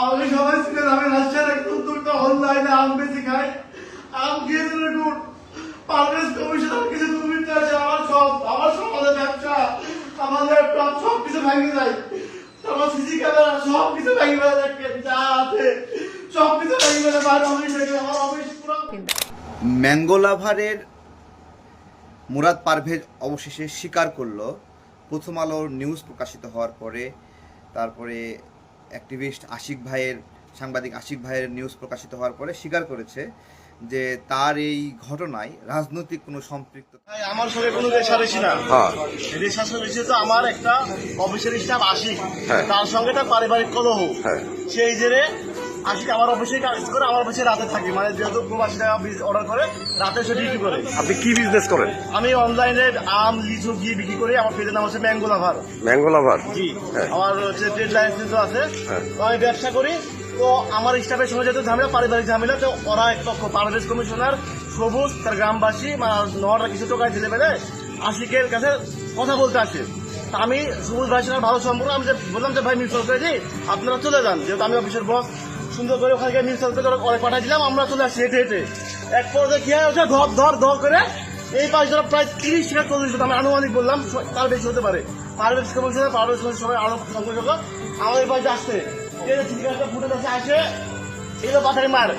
আমাকে সবাই ছিলেন, আমি রাজশাহীর এক উদ্যোক্তা অনলাইনে আম বেশি খাই, আম খেয়ে দিলে গুড়। পারভেজ কমিশনার কিছু দুর্নীতি আছে, আমার সমাজের ব্যবসা, আমার ল্যাপটপ সব কিছু ভেঙে যায়, আমার সিসি ক্যামেরা সব কিছু ভেঙে ফেলে, দেখেন যা আছে সব কিছু ভেঙে ফেলে, বাইরে অফিস থেকে আমার অফিস পুরো। ম্যাঙ্গো লাভারের মুরাদ পারভেজ অবশেষে স্বীকার করলো প্রথম আলোর নিউজ প্রকাশিত হওয়ার পরে, তারপরে অ্যাক্টিভিস্ট আশিক ভাইয়ের, সাংবাদিক আশিক ভাইয়ের নিউজ প্রকাশিত হওয়ার পরে স্বীকার করেছে যে তার এই ঘটনায় রাজনৈতিক কোনো সম্পৃক্ততা। আমার সঙ্গে কোনো রেশারেশি না, রেশারেশি তো আমার একটা অফিসের স্টাফ আশিক, তার সঙ্গে তার পারিবারিক কলহ, সেই জেরে আশিক আমার অফিসে কাজ করে, আমার অফিসে রাতে থাকি, মানে যেহেতু প্রবাসী টাকা অর্ডার করে রাতে সে ডিউটি করে। আপনি কি বিজনেস করেন? আমি অনলাইনে আম লিচু গিয়ে বিক্রি করি, আমার পেজের নাম হচ্ছে ম্যাঙ্গো লাভার। ম্যাঙ্গো লাভার? জি, আমার হচ্ছে ট্রেড লাইসেন্সও আছে, তো আমি ব্যবসা করি। তো আমার স্টাফের সঙ্গে যেহেতু ঝামেলা, পারিবারিক ঝামেলা, তো ওরা এক পক্ষ পারভেজ কমিশনার সবুজ তার গ্রামবাসী নটা কিছু টোকায় ছেলে পেলে আশিকের কাছে কথা বলতে আসে। তা আমি সবুজ ভাইয়ের সঙ্গে ভালো সম্পর্ক, আমি বললাম যে ভাই মিউচুয়াল করে দিই, আপনারা চলে যান, যেহেতু আমি অফিসের বস, সুন্দর করে ওখানে মিউচুয়াল করে অনেক পাঠাই দিলাম, আমরা চলে আসছি হেঁটে হেঁটে। এক পর্যায়ে কি হয়, ধর করে এই পাঁচ ধর প্রায় 30 থেকে 40 জন, আমি আনুমানিক বললাম, তার বেশি হতে পারে। পারভেজ কমিশনার সবাই আরো সংখ্যক আমাদের বাড়িতে আসতে ফুটে কাছে আসে, এগুলো পাথারি মার।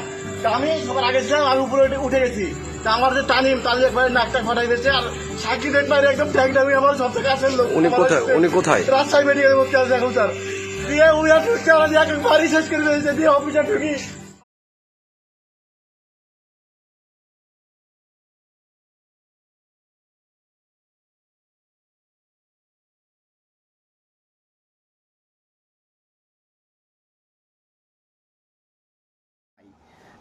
তা আমি সবার আগে ছিলাম, আমি উপরে উঠে গেছি। তা আমার যে তানিম একবারে নাকটা ফাটাই গেছে, আর সাক্ষী দেখ বাইরে একদম ট্যাগটামি আমার সব থেকে আসেন লোক। উনি কোথায়? রাজশাহী মেডিকেল ভর্তি আছে এখন স্যার। দিয়ে উই আর ঢুকতে আমার বাড়ি শেষ করে দিয়েছে, দিয়ে অফিসে ঢুকি।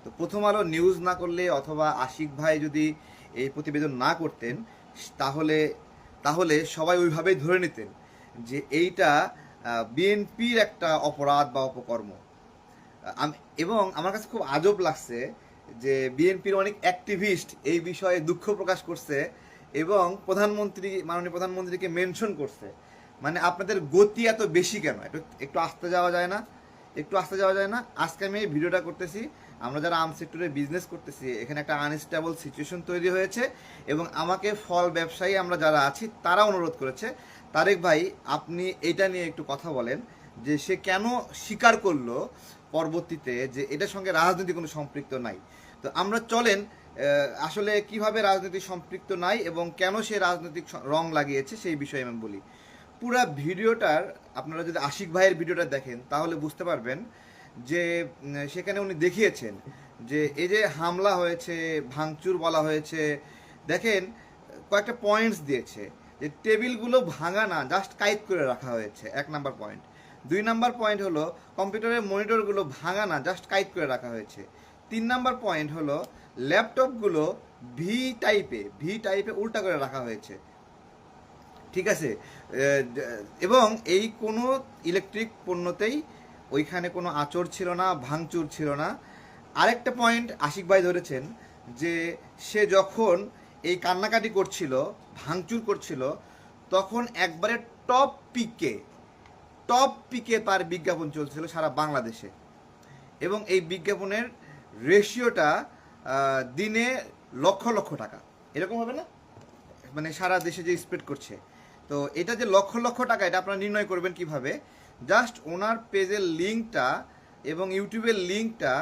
তো প্রথম আলো নিউজ না করলে অথবা আশিক ভাই যদি এই প্রতিবেদন না করতেন, তাহলে তাহলে সবাই ওইভাবেই ধরে নিতেন যে এইটা বিএনপির একটা অপরাধ বা অপকর্ম। এবং আমার কাছে খুব আজব লাগছে যে বিএনপির অনেক অ্যাক্টিভিস্ট এই বিষয়ে দুঃখ প্রকাশ করছে এবং মাননীয় প্রধানমন্ত্রীকে মেনশন করছে। মানে আপনাদের গতি এত বেশি কেন? একটু আসতে যাওয়া যায় না? আজকে আমি এই ভিডিওটা করতেছি, আমরা যারা আর্ম সেক্টরে বিজনেস করতেছি, এখানে একটা আনস্টেবল সিচুয়েশন তৈরি হয়েছে এবং আমাকে ফল ব্যবসায়ী আমরা যারা আছি তারা অনুরোধ করেছে, তারেক ভাই আপনি এটা নিয়ে একটু কথা বলেন যে সে কেন স্বীকার করলো পরবর্তীতে যে এটার সঙ্গে রাজনীতি কোনো সম্পৃক্ত নাই। তো আমরা চলেন আসলে কিভাবে রাজনীতি সম্পৃক্ত নাই এবং কেন সে রাজনৈতিক রং লাগিয়েছে সেই বিষয়ে আমি বলি। পুরা ভিডিওটার আপনারা যদি আশিক ভাইয়ের ভিডিওটা দেখেন তাহলে বুঝতে পারবেন যে সেখানে উনি দেখিয়েছেন যে এই যে হামলা হয়েছে, ভাঙচুর বলা হয়েছে, দেখেন কয়েকটা পয়েন্টস দিয়েছে যে টেবিলগুলো ভাঙা না, জাস্ট কাইট করে রাখা হয়েছে, 1 নাম্বার পয়েন্ট। 2 নাম্বার পয়েন্ট হলো কম্পিউটারের মনিটরগুলো ভাঙা না, জাস্ট কাইট করে রাখা হয়েছে। 3 নাম্বার পয়েন্ট হলো ল্যাপটপগুলো ভি টাইপে উল্টা করে রাখা হয়েছে, ঠিক আছে। এবং এই কোনো ইলেকট্রিক পণ্যতেই ওইখানে কোনো আঁচড় ছিল না, ভাঙচুর ছিল না। আরেকটা পয়েন্ট আশিক ভাই ধরেছেন যে সে যখন এই কান্নাকাটি করছিল, ভাঙচুর করছিল, তখন একবারে টপ পিকে তার বিজ্ঞাপন চলছিল সারা বাংলাদেশে এবং এই বিজ্ঞাপনের রেশিওটা দিনে লক্ষ লক্ষ টাকা, এরকম হবে না? মানে সারা দেশে যে স্প্রেড করছে, তো এটা যে লক্ষ লক্ষ টাকা, এটা আপনারা নির্ণয় করবেন কিভাবে? জাস্ট ওনার পেজের লিঙ্কটা এবং ইউটিউবের লিঙ্কটা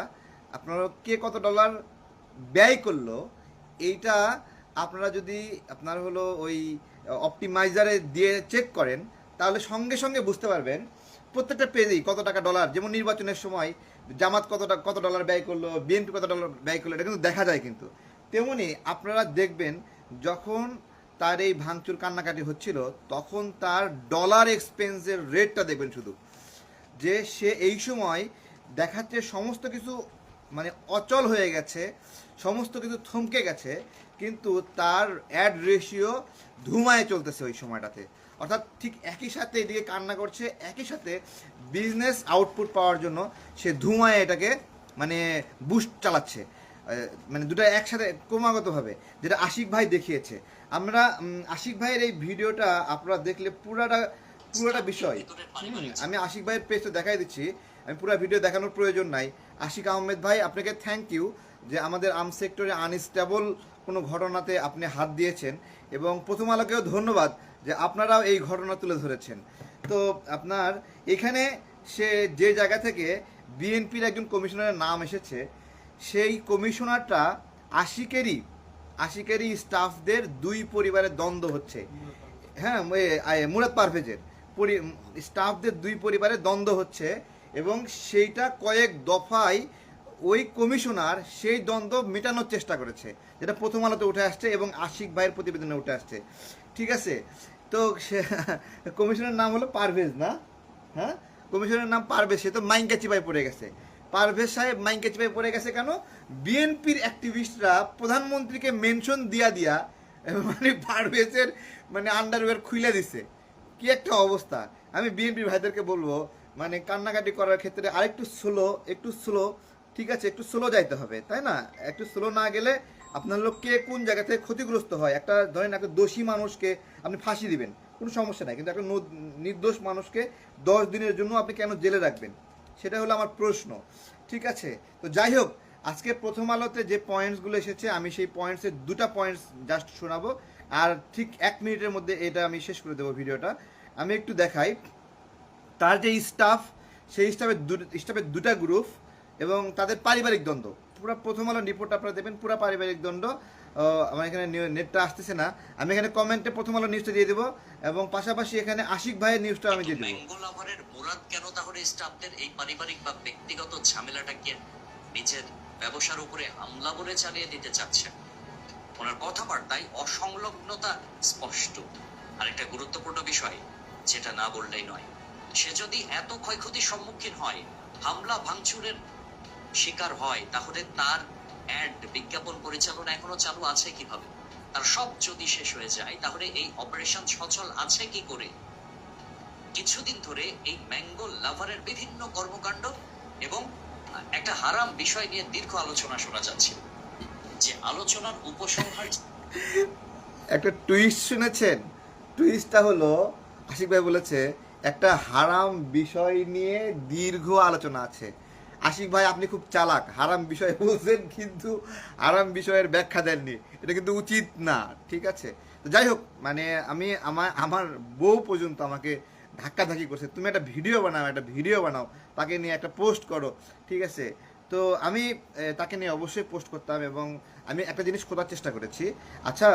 আপনারা কে কত ডলার ব্যয় করলো, এইটা আপনারা যদি আপনার হলো ওই অপটিমাইজারে দিয়ে চেক করেন তাহলে সঙ্গে সঙ্গে বুঝতে পারবেন প্রত্যেকটা পেজেই কত টাকা ডলার। যেমন নির্বাচনের সময় জামাত কত ডলার ব্যয় করলো, বিএনপি কত ডলার ব্যয় করলো, এটা কিন্তু দেখা যায়। কিন্তু তেমনি আপনারা দেখবেন যখন তার এই ভাঙচুর কান্নাকাটি হচ্ছিল তখন তার ডলার এক্সপেন্সের রেটটা দেখবেন শুধু, যে সে এই সময় দেখাচ্ছে সমস্ত কিছু মানে অচল হয়ে গেছে, সমস্ত কিছু থমকে গেছে, কিন্তু তার অ্যাড রেশিও ধুমায় চলতেছে ওই সময়টাতে। অর্থাৎ ঠিক একই সাথে এদিকে কান্না করছে, একই সাথে বিজনেস আউটপুট পাওয়ার জন্য সে ধুমায় এটাকে মানে বুস্ট চালাচ্ছে, মানে দুটো একসাথে ক্রমাগতভাবে, যেটা আশিক ভাই দেখিয়েছে। আমরা আশিক ভাইয়ের এই ভিডিওটা আপনারা দেখলে পুরাটা পুরোটা বিষয়। আমি আশিক ভাইয়ের পেজ তো দেখাই দিচ্ছি, আমি পুরো ভিডিও দেখানোর প্রয়োজন নাই। আশিক আহমেদ ভাই, আপনাকে থ্যাংক ইউ যে আমাদের আর্ম সেক্টরে আনস্টেবল কোনো ঘটনাতে আপনি হাত দিয়েছেন, এবং প্রথম আলোকেও ধন্যবাদ যে আপনারাও এই ঘটনা তুলে ধরেছেন। তো আপনার এখানে সে যে জায়গা থেকে বিএনপির একজন কমিশনারের নাম এসেছে, সেই কমিশনারটা আশিকেরই স্টাফদের দুই পরিবারের দ্বন্দ্ব হচ্ছে। হ্যাঁ, মুরাদ পারভেজের স্টাফদের দুই পরিবারের দ্বন্দ্ব হচ্ছে, এবং সেইটা কয়েক দফায় ওই কমিশনার সেই দ্বন্দ্ব মেটানোর চেষ্টা করেছে, যেটা প্রথম আলোতে উঠে আসছে এবং আশিক ভাইয়ের প্রতিবেদনে উঠে আসছে। ঠিক আছে, তো কমিশনের নাম হলো পারভেজ না? হ্যাঁ, কমিশনের নাম পারভেজ। সে তো মাইনকা চিপায় পড়ে গেছে। পারভেজ সাহেব মাইনকা চিপায় পড়ে গেছে কেন? বিএনপির অ্যাক্টিভিস্টরা প্রধানমন্ত্রীকে মেনশন দিয়া মানে পারভেজের মানে আন্ডারওয়্যার খুলে দিছে। কি একটা অবস্থা! আমি বিএনপির ভাইদেরকে বলবো, মানে কান্নাকাটি করার ক্ষেত্রে আরেকটু স্লো, ঠিক আছে, একটু স্লো যাইতে হবে, তাই না? একটু স্লো না গেলে আপনার লোককে কোন জায়গা থেকে ক্ষতিগ্রস্ত হয়। একটা ধরেন একটা দোষী মানুষকে আপনি ফাঁসি দিবেন, কোনো সমস্যা নাই, কিন্তু একটা নির্দোষ মানুষকে 10 দিনের জন্য আপনি কেন জেলে রাখবেন? সেটা হলো আমার প্রশ্ন। ঠিক আছে, তো যাই হোক, আজকে প্রথম আলোতে যে পয়েন্টসগুলো এসেছে, আমি সেই পয়েন্টসের দুটা পয়েন্টস জাস্ট শোনাবো, আর ঠিক 1 মিনিটের মধ্যে এটা আমি শেষ করে দেবো ভিডিওটা। আমি একটু দেখাই তার যে স্টাফ, সেই স্টাফের দুটা গ্রুপ এবং তাদের পারিবারিক দ্বন্দ্ব। পুরো প্রথম আলো রিপোর্ট আপনারা দেবেন, পুরো পারিবারিক দ্বন্দ্ব। আমার এখানে নেটটা আসতেছে না, আমি এখানে কমেন্টে প্রথম আলো নিউজটা দিয়ে দেবো, এবং পাশাপাশি এখানে আশিক ভাইয়ের নিউজটা আমি দিয়ে দেবো। ম্যাঙ্গো লাভারের মুরাদ কেন তাহলে স্টাফদের এই পারিবারিক বা ব্যক্তিগত ঝামেলাটাকে নিজের ব্যবসার উপরে হামলা বলে চালিয়ে দিতে চাচ্ছেন? ওনার কথাবার্তায় অসংলগ্নতা স্পষ্ট। আরেকটা গুরুত্বপূর্ণ বিষয় যেটা না বললেই নয়, সে যদি এত ক্ষয়ক্ষতির সম্মুখীন হয়, হামলা ভাঙচুরের শিকার হয়, তাহলে তার অ্যাড বিজ্ঞাপন পরিচালনা এখনো চালু আছে কিভাবে? তার সব যদি শেষ হয়ে যায়, তাহলে এই অপারেশন সচল আছে কি করে? কিছুদিন ধরে এই ম্যাঙ্গো লাভারের বিভিন্ন কর্মকাণ্ড এবং একটা হারাম বিষয় নিয়ে দীর্ঘ আলোচনা শোনা যাচ্ছে, যে আলোচনার উপসংহার একটা টুইস্ট শুনেছেন? টুইস্টটা হলো আশিক ভাই বলেছে একটা হারাম বিষয় নিয়ে দীর্ঘ আলোচনা আছে। আশিক ভাই, আপনি খুব চালাক, হারাম বিষয় বলছেন কিন্তু হারাম বিষয়ের ব্যাখ্যা দেননি, এটা কিন্তু উচিত না। ঠিক আছে, তো যাই হোক, মানে আমার বউ পর্যন্ত আমাকে ধাক্কাধাক্কি করছে, তুমি একটা ভিডিও বানাও, তাকে নিয়ে একটা পোস্ট করো। ঠিক আছে, তো আমি তাকে নিয়ে অবশ্যই পোস্ট করতাম, এবং আমি একটা জিনিস খোঁজার চেষ্টা করেছি। আচ্ছা,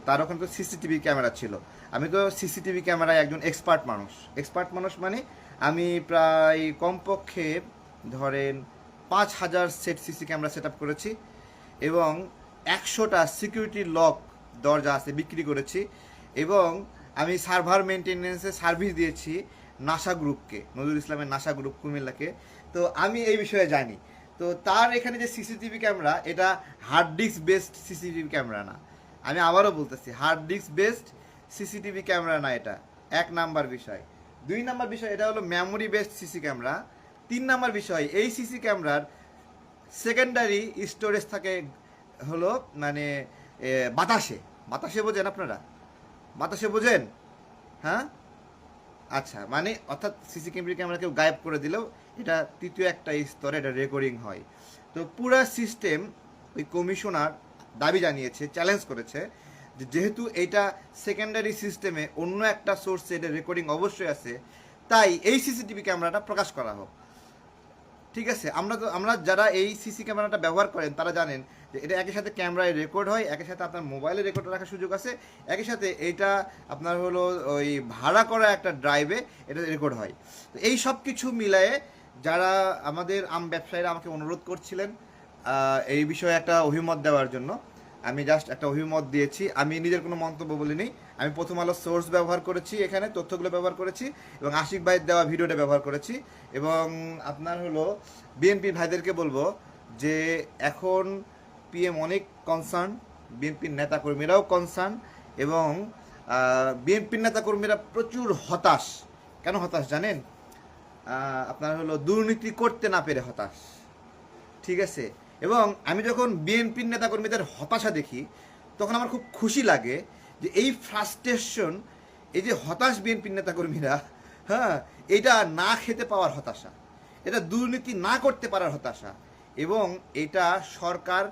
তার ওখানে তো সিসিটিভি ক্যামেরা ছিল। আমি তো সিসিটিভি ক্যামেরায় একজন এক্সপার্ট মানুষ, মানে আমি প্রায় কমপক্ষে ধরেন 5000 set CC camera set up করেছি, এবং 100টা সিকিউরিটি লক দরজা আছে বিক্রি করেছি, এবং আমি সার্ভার মেনটেনেন্সে সার্ভিস দিয়েছি নাসা গ্রুপকে, নজরুল ইসলামের নাসা গ্রুপ কুমিল্লাকে। তো আমি এই বিষয়ে জানি। তো তার এখানে যে সিসিটিভি ক্যামেরা, এটা hard disk based CCTV camera না। আমি আবারও বলতেছি, hard disk based CCTV camera না। এটা 1 নাম্বার বিষয়। 2 নাম্বার বিষয়, এটা হলো memory based CC camera. 3 number বিষয়, এই সিসি ক্যামেরার সেকেন্ডারি স্টোরেজ থাকে হলো মানে বাতাসে বোঝেন আপনারা? বাতাসে বোঝেন? হ্যাঁ, আচ্ছা, মানে অর্থাৎ সিসি ক্যামেরা কেউ গায়েব করে দিলেও এটা তৃতীয় একটা স্তরে এটা রেকর্ডিং হয়। তো পুরা সিস্টেম ওই কমিশনার দাবি জানিয়েছে, চ্যালেঞ্জ করেছে, যে যেহেতু এটা সেকেন্ডারি সিস্টেমে অন্য একটা সোর্সে এটা রেকর্ডিং অবশ্যই আছে, তাই এই সিসিটিভি ক্যামেরাটা প্রকাশ করা হোক। ঠিক আছে, আমরা যারা এই সিসি ক্যামেরাটা ব্যবহার করেন তারা জানেন যে এটা একই সাথে ক্যামেরায় রেকর্ড হয়, একই সাথে আপনার মোবাইলে রেকর্ড রাখার সুযোগ আছে, একই সাথে এটা আপনার হলো ওই ভাড়া করা একটা ড্রাইভে এটা রেকর্ড হয়। তো এই সব কিছু মিলায়ে যারা আমাদের ব্যবসায়ীরা আমাকে অনুরোধ করছিলেন এই বিষয়ে একটা অভিমত দেওয়ার জন্য, আমি জাস্ট একটা অভিমত দিয়েছি। আমি নিজের কোনো মন্তব্য বলিনি, আমি প্রথম আলো সোর্স ব্যবহার করেছি, এখানে তথ্যগুলো ব্যবহার করেছি, এবং আশিক ভাইয়ের দেওয়া ভিডিওটা ব্যবহার করেছি। এবং আপনার হলো বিএনপির ভাইদেরকে বলবো যে এখন পিএম অনেক কনসার্ন, বিএনপির নেতাকর্মীরাও কনসার্ন, এবং বিএনপির নেতাকর্মীরা প্রচুর হতাশ। কেন হতাশ জানেন? আপনার হলো দুর্নীতি করতে না পেরে হতাশ। ঠিক আছে, এবং আমি যখন বিএনপির নেতাকর্মীদের হতাশা দেখি, তখন আমার খুব খুশি লাগে যে এই ফ্রাস্ট্রেশন এই যে হতাশ বিএনপির নেতাকর্মীরা, হ্যাঁ, এটা না খেতে পাওয়ার হতাশা, এটা দুর্নীতি না করতে পারার হতাশা, এবং এটা সরকার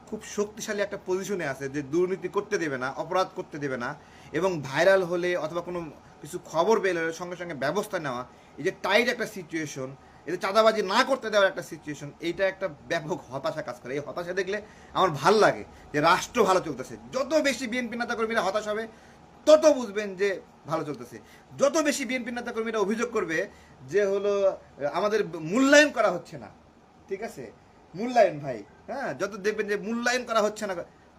খুব শক্তিশালী একটা পজিশনে আছে যে দুর্নীতি করতে দেবে না, অপরাধ করতে দেবে না, এবং ভাইরাল হলে অথবা কোনো কিছু খবর বের হলে সঙ্গে সঙ্গে ব্যবস্থা নেওয়া, এই যে টাইট একটা সিচুয়েশন, এই যে চাঁদাবাজি না করতে দেওয়ার একটা সিচুয়েশন, এইটা একটা ব্যাপক হতাশা কাজ করে। এই হতাশা দেখলে আমার ভাল লাগে যে রাষ্ট্র ভালো চলতেছে। যত বেশি বিএনপি নেতাকর্মীরা হতাশ হবে তত বুঝবেন যে ভালো চলতেছে। যত বেশি বিএনপি নেতাকর্মীরা অভিযোগ করবে যে হলো আমাদের মূল্যায়ন করা হচ্ছে না, ঠিক আছে, মূল্যায়ন ভাই, হ্যাঁ, যত দেখবেন যে মূল্যায়ন করা হচ্ছে না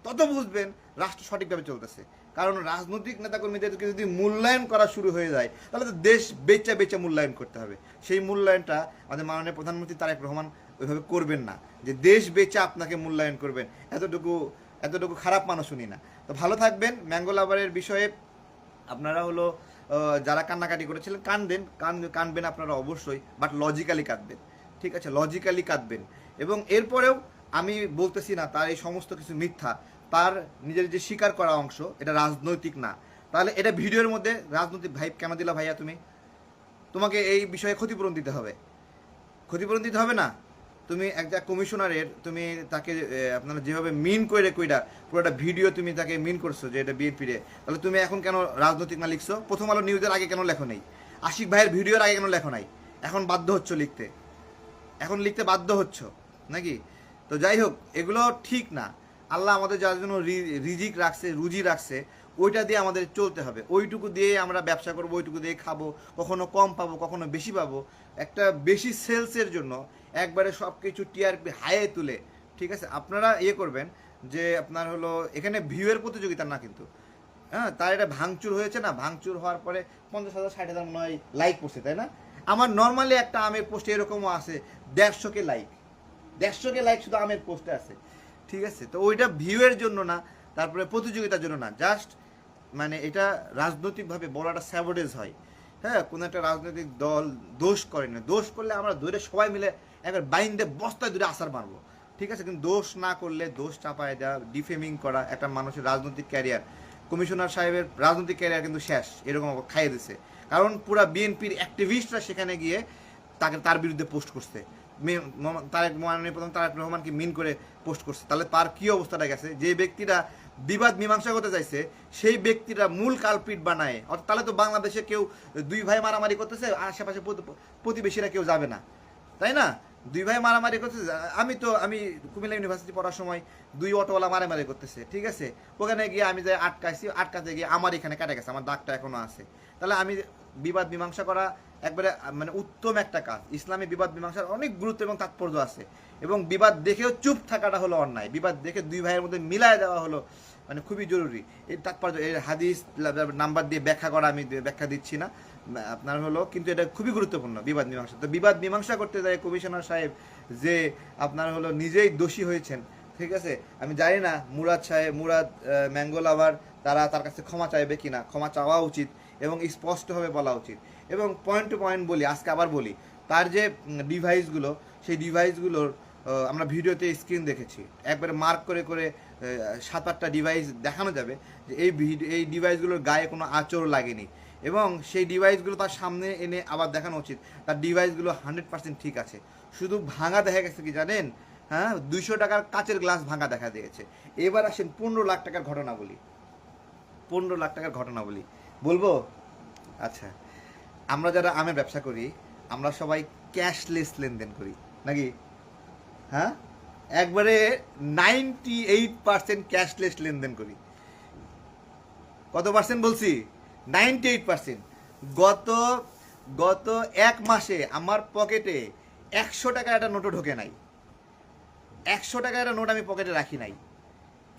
তত বুঝবেন রাষ্ট্র সঠিকভাবে চলতেছে। কারণ রাজনৈতিক নেতাকর্মীদেরকে যদি মূল্যায়ন করা শুরু হয়ে যায় তাহলে তো দেশ বেচা বেচা মূল্যায়ন করতে হবে। সেই মূল্যায়নটা আমাদের মাননীয় প্রধানমন্ত্রী তারেক রহমান ওইভাবে করবেন না যে দেশ বেচা আপনাকে মূল্যায়ন করবেন, এতটুকু খারাপ মানুষ শুনি না। তো ভালো থাকবেন। ম্যাঙ্গো লাভারের বিষয়ে আপনারা হলো যারা কান্নাকাটি করেছিলেন কানবেন আপনারা অবশ্যই, বাট লজিক্যালি কাঁদবেন, ঠিক আছে, লজিক্যালি কাঁদবেন। এবং এরপরেও আমি বলতেছি না তার এই সমস্ত কিছু মিথ্যা, তার নিজের যে স্বীকার করা অংশ এটা রাজনৈতিক না, তাহলে এটা ভিডিওর মধ্যে রাজনৈতিক ভাইব কেন দিলা ভাইয়া? তোমাকে এই বিষয়ে ক্ষতিপূরণ দিতে হবে, ক্ষতিপূরণ দিতে হবে না? তুমি একটা কমিশনারের তুমি তাকে আপনারা যেভাবে মিন করে কইরা পুরোটা ভিডিও তুমি তাকে মিন করছো যে এটা বিএনপি রে, তাহলে তুমি এখন কেন রাজনৈতিক না লিখছো? প্রথম আলো নিউজের আগে কেন লেখো নাই? আশিক ভাইয়ের ভিডিওর আগে কেন লেখো নাই? এখন বাধ্য হচ্ছ লিখতে, এখন লিখতে বাধ্য হচ্ছ নাকি? তো যাই হোক, এগুলো ঠিক না। আল্লাহ আমাদের যার জন্য রিজিক রাখছে, রুজি রাখছে, ওইটা দিয়ে আমাদের চলতে হবে। ওইটুকু দিয়ে আমরা ব্যবসা করবো, ওইটুকু দিয়ে খাবো, কখনো কম পাবো কখনো বেশি পাবো। একটা বেশি সেলসের জন্য একবারে সব কিছু টিআরপি হাইয়ে তুলে, ঠিক আছে, আপনারা ইয়ে করবেন যে আপনার হলো এখানে ভিউয়ের প্রতিযোগিতা না কিন্তু, হ্যাঁ, তার এটা ভাঙচুর হয়েছে না, ভাঙচুর হওয়ার পরে 50,000 60,000 মনে হয় লাইক করছে, তাই না? আমার নর্মালি একটা আমের পোস্টে এরকমও আছে 150K লাইক, 150K লাইক শুধু আমের পোস্টে আছে, ঠিক আছে। তো ওইটা ভিউয়ের জন্য না, তারপরে প্রতিযোগিতার জন্য না, জাস্ট মানে এটা রাজনৈতিকভাবে বড় একটা স্যাবোটেজ হয়। হ্যাঁ, কোনো একটা রাজনৈতিক দল দোষ করে না, দোষ করলে আমরা ধরে সবাই মিলে একবার বাইন্দে বস্তায় ধরে আসার মারবো, ঠিক আছে। কিন্তু দোষ না করলে দোষ চাপায় দেওয়া, ডিফেমিং করা একটা মানুষের রাজনৈতিক ক্যারিয়ার, কমিশনার সাহেবের রাজনৈতিক ক্যারিয়ার কিন্তু শেষ, এরকম খাইয়ে দিছে। কারণ পুরা বিএনপির অ্যাক্টিভিস্টরা সেখানে গিয়ে তার বিরুদ্ধে পোস্ট করছে, মাননীয় প্রধান তারেক রহমানকে মিন করে পোস্ট করছে। তাহলে তার কি অবস্থাটা গেছে? যে ব্যক্তিরা বিবাদ মীমাংসা করতে চাইছে সেই ব্যক্তিরা মূল কালপিট বানায়, অর্থাৎ তাহলে তো বাংলাদেশে কেউ দুই ভাই মারামারি করতেছে, আশেপাশে প্রতিবেশীরা কেউ যাবে না, তাই না? দুই ভাই মারামারি করতেছে, আমি কুমিল্লা ইউনিভার্সিটি পড়ার সময় দুই অটোওয়ালা মারামারি করতেছে, ঠিক আছে, ওখানে গিয়ে আমি যাই আটকাতে গিয়ে আমার এখানে কাটা গেছে, আমার দাগটা এখনো আছে। তাহলে আমি বিবাদ মীমাংসা করা একবারে মানে উত্তম একটা কাজ। ইসলামী বিবাদ মীমাংসার অনেক গুরুত্ব এবং তাৎপর্য আছে, এবং বিবাদ দেখেও চুপ থাকাটা হলো অন্যায়, বিবাদ দেখে দুই ভাইয়ের মধ্যে মিলায় দেওয়া হলো মানে খুবই জরুরি। এই তাৎপর্য, এই হাদিস নাম্বার দিয়ে ব্যাখ্যা করা আমি ব্যাখ্যা দিচ্ছি না আপনার হলো, কিন্তু এটা খুবই গুরুত্বপূর্ণ বিবাদ মীমাংসা। তো বিবাদ মীমাংসা করতে যায় কমিশনার সাহেব যে আপনার হলো নিজেই দোষী হয়েছেন, ঠিক আছে। আমি জানি না মুরাদ ম্যাঙ্গো লাভার তারা তার কাছে ক্ষমা চাইবে কিনা, ক্ষমা চাওয়া উচিত এবং স্পষ্টভাবে বলা উচিত। এবং পয়েন্ট টু পয়েন্ট বলি, আজকে আবার বলি, তার যে ডিভাইসগুলো, সেই ডিভাইসগুলোর আমরা ভিডিওতে স্ক্রিন দেখেছি, একবারে মার্ক করে করে 7-8টা ডিভাইস দেখানো যাবে যে এই ডিভাইসগুলোর গায়ে কোনো আঁচড় লাগেনি, এবং সেই ডিভাইসগুলো তার সামনে এনে আবার দেখানো উচিত তার ডিভাইসগুলো 100% ঠিক আছে। শুধু ভাঙা দেখা গেছে কি জানেন? হ্যাঁ, 200 টাকার কাচের গ্লাস ভাঙা দেখা দিয়েছে। এবার আসেন 15 লাখ টাকার ঘটনা বলি, 15 লাখ টাকার ঘটনা বলবো। আচ্ছা, আমরা যারা আমের ব্যবসা করি আমরা সবাই ক্যাশলেস লেনদেন করি নাকি? হ্যাঁ, একবারে 98% ক্যাশলেস লেনদেন করি। কত পার্সেন্ট বলছি? 98%। গত এক মাসে আমার পকেটে 100 টাকার একটা নোটও ঢোকে নাই, 100 টাকার একটা নোট আমি পকেটে রাখি নাই।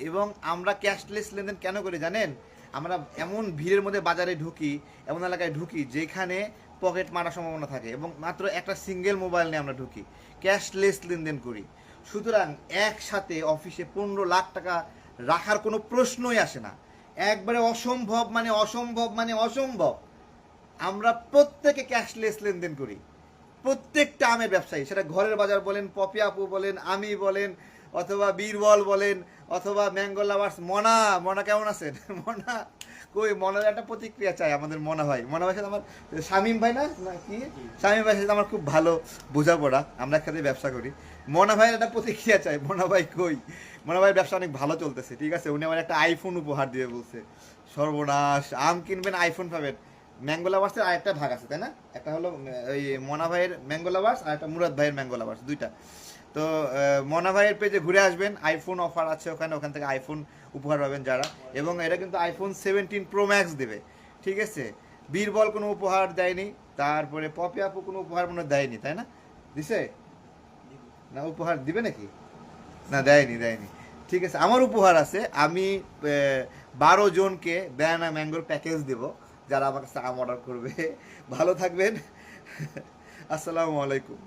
এবং আমরা ক্যাশলেস লেনদেন কেন করি জানেন? আমরা এমন ভিড়ের মধ্যে বাজারে ঢুকি, এমন এলাকায় ঢুকি যেখানে পকেট মারার সম্ভাবনা থাকে, এবং মাত্র একটা সিঙ্গেল মোবাইল নিয়ে আমরা ঢুকি, ক্যাশলেস লেনদেন করি। সুতরাং একসাথে অফিসে 15 লাখ টাকা রাখার কোনো প্রশ্নই আসে না, একবারে অসম্ভব মানে অসম্ভব। আমরা প্রত্যেকে ক্যাশলেস লেনদেন করি, প্রত্যেকটা আমের ব্যবসায়ী, সেটা ঘরের বাজার বলেন, পপি আপু বলেন, আমি বলেন, অথবা বীরবল বলেন, অথবা ম্যাঙ্গো লাভার্স মনা, মনা কেমন আছেন? মনা কই, মনার একটা প্রতিক্রিয়া চাই আমাদের মনা ভাই। মনা ভাইয়ের সাথে আমার শামীম ভাই না না কি, শামীম ভাইয়ের সাথে আমার খুব ভালো বোঝাপড়া, আমরা একসাথে ব্যবসা করি। মনা ভাইয়ের একটা প্রতিক্রিয়া চাই। মনা ভাই কই? মনা ভাইয়ের ব্যবসা অনেক ভালো চলতেছে, ঠিক আছে। উনি আমার একটা আইফোন উপহার দিয়ে বলছে, সর্বনাশ, আম কিনবেন আইফোন পাবেন। ম্যাঙ্গো লাভার্সের আরেকটা ভাগ আছে তাই না, একটা হলো ওই মনা ভাইয়ের ম্যাঙ্গো লাভার্স আর একটা মুরাদ ভাইয়ের ম্যাঙ্গো লাভার্স, দুইটা। তো মনা ভাইয়ের পেজে ঘুরে আসবেন, আইফোন অফার আছে ওখানে, ওখান থেকে আইফোন উপহার পাবেন যারা। এবং এটা কিন্তু আইফোন 17 প্রো ম্যাক্স দেবে, ঠিক আছে। বীরবল কোনো উপহার দেয়নি, তারপরে পপি আপু কোনো উপহার মনে হয় দেয়নি তাই না, দিছে না? উপহার দিবে নাকি? না, দেয়নি দেয়নি, ঠিক আছে। আমার উপহার আছে, আমি 12 জনকে ব্যানানা ম্যাঙ্গোর প্যাকেজ দেব যারা আমার কাছে আম অর্ডার করবে। ভালো থাকবেন, আসসালামু আলাইকুম।